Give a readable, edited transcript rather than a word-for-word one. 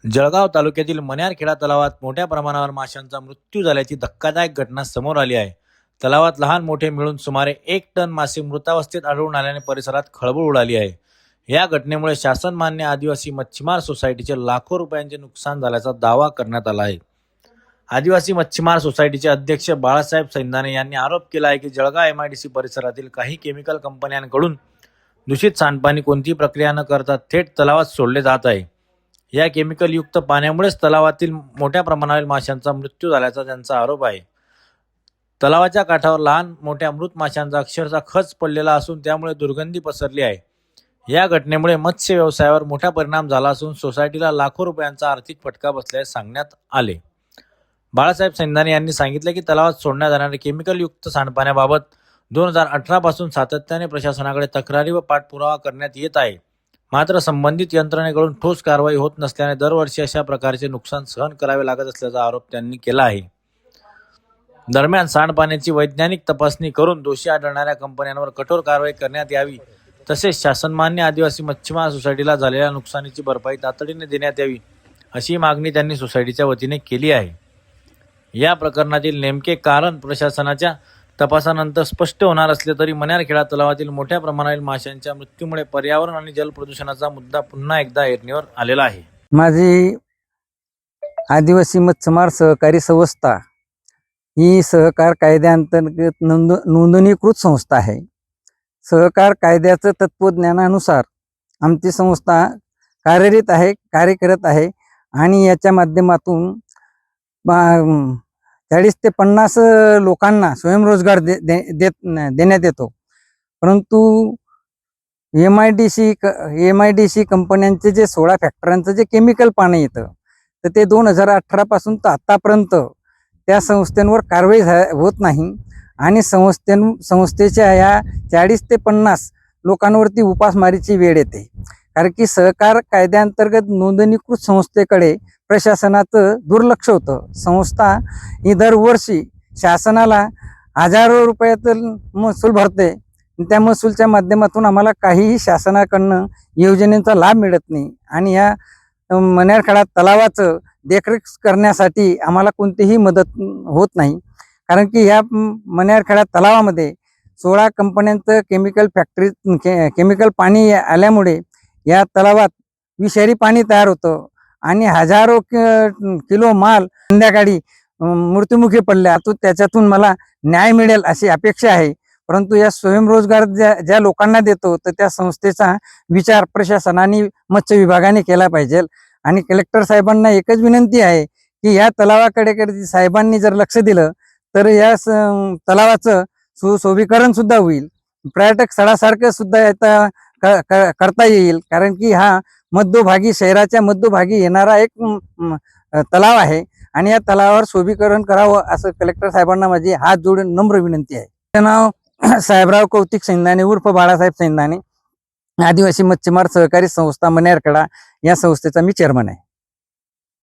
जळगाव तालुक्यातील मण्यारखेडा तलावात मोठ्या प्रमाणावर माशांचा मृत्यू झाल्याची धक्कादायक घटना समोर आली आहे. तलावात लहान मोठे मिळून सुमारे 1 टन मासे मृतावस्थेत आढळून आल्याने परिसरात खळबळ उडाली आहे. या घटनेमुळे शासनमान्य आदिवासी मच्छीमार सोसायटीचे लाखो रुपयांचे नुकसान झाल्याचा दावा करण्यात आला आहे. आदिवासी मच्छीमार सोसायटीचे अध्यक्ष बाळासाहेब सैंदाने यांनी आरोप केला आहे की जळगाव एमआयडीसी परिसरातील काही केमिकल कंपन्यांकडून दूषित सांडपाणी कोणतीही प्रक्रिया न करता थेट तलावात सोडले जात आहे. या केमिकल युक्त पाण्यामुळेच तलावातील मोठ्या प्रमाणावर माशांचा मृत्यू झाल्याचा त्यांचा आरोप आहे. तलावाच्या काठावर लहान मोठ्या मृत माशांचा अक्षरशः खच पडलेला असून त्यामुळे दुर्गंधी पसरली आहे. या घटनेमुळे मत्स्य व्यवसायावर मोठा परिणाम झाला असून सोसायटीला लाखो रुपयांचा आर्थिक फटका बसल्याचे सांगण्यात आले. बाळासाहेब सैंदाने यांनी सांगितले की तलावात सोडण्यात जाणारे केमिकल युक्त सांडपाण्याबाबत 2018 पासून सातत्याने प्रशासनाकडे तक्रारी व पाठपुरावा करण्यात येत आहे. मात्र संबंधित यंत्रणेकडून ठोस कारवाई होत नसल्याने दरवर्षी अशा प्रकारचे नुकसान सहन करावे लागत असल्याचा आरोप त्यांनी केला आहे. दरम्यान सांडपाण्याची वैज्ञानिक तपासणी करून दोषी आढळणाऱ्या कंपन्यांवर कठोर कारवाई करण्यात यावी, तसेच शासनमान्य आदिवासी मच्छीमार सोसायटीला झालेल्या नुकसानीची भरपाई तातडीने देण्यात यावी, अशी मागणी त्यांनी सोसायटीच्या वतीने केली आहे. या प्रकरणातील नेमके कारण प्रशासनाच्या तपासानंतर स्पष्ट होणार असले तरी मण्यारखेडा तलावातील मोठ्या प्रमाणातील माशांच्या मृत्यूमुळे पर्यावरण आणि जल प्रदूषणाचा मुद्दा पुन्हा एकदा ऐरणीवर आलेला आहे. माझी आदिवासी मच्छीमार सहकारी संस्था ही सहकार कायद्याअंतर्गत नोंदणीकृत संस्था आहे. सहकार कायद्याचं तत्वज्ञानानुसार आमची संस्था कार्यरत आहे, कार्य करत आहे आणि याच्या माध्यमातून 40 ते 50 लोकांना स्वयंरोजगार देण्यात येतो. परंतु एमआयडीसी कंपन्यांचे जे 16 फॅक्टऱ्यांचं जे केमिकल पाणी येतं तर ते 2018 पासून तर आतापर्यंत त्या संस्थांवर कारवाई होत नाही आणि संस्थेच्या या 40 ते 50 लोकांवरती उपासमारीची वेळ येते. कारण की सहकार कायद्याअंतर्गत नोंदणीकृत संस्थेकडे प्रशासनाचं दुर्लक्ष होतं. संस्था ही दरवर्षी शासनाला हजारो रुपयाचं महसूल भरते. त्या महसूलच्या माध्यमातून आम्हाला काहीही शासनाकडनं योजनेचा लाभ मिळत नाही आणि या मण्यारखेडा तलावाचं देखरेख करण्यासाठी आम्हाला कोणतीही मदत होत नाही. कारण की ह्या मण्यारखेडा तलावामध्ये 16 कंपन्यांचं केमिकल पाणी आल्यामुळे या तलावात विषारी पाणी तयार होतं आणि हजारो किलो माल संध्याकाळी मृत्युमुखी पडल्या. त्याच्यातून मला न्याय मिळेल अशी अपेक्षा आहे. परंतु या स्वयंरोजगार ज्या लोकांना देतो तर त्या संस्थेचा विचार प्रशासनाने मत्स्य विभागाने केला पाहिजे. आणि कलेक्टर साहेबांना एकच विनंती आहे की या तलावाकडे साहेबांनी जर लक्ष दिलं तर या तलावाचं सुशोभीकरण सुद्धा होईल, पर्यटक स्थळासारखं सुद्धा आता करता येईल. कारण की हा मध्यभागी शहराच्या मध्यभागी येणारा एक तलाव आहे आणि या तलावावर शोभीकरण करावं असं कलेक्टर साहेबांना माझी हात जोडून नम्र विनंती आहे. माझं नाव साहेबराव कौतिक सैंदाने उर्फ बाळासाहेब सैंदाने, आदिवासी मच्छीमार सहकारी संस्था मण्यारखेडा या संस्थेचा मी चेअरमन आहे.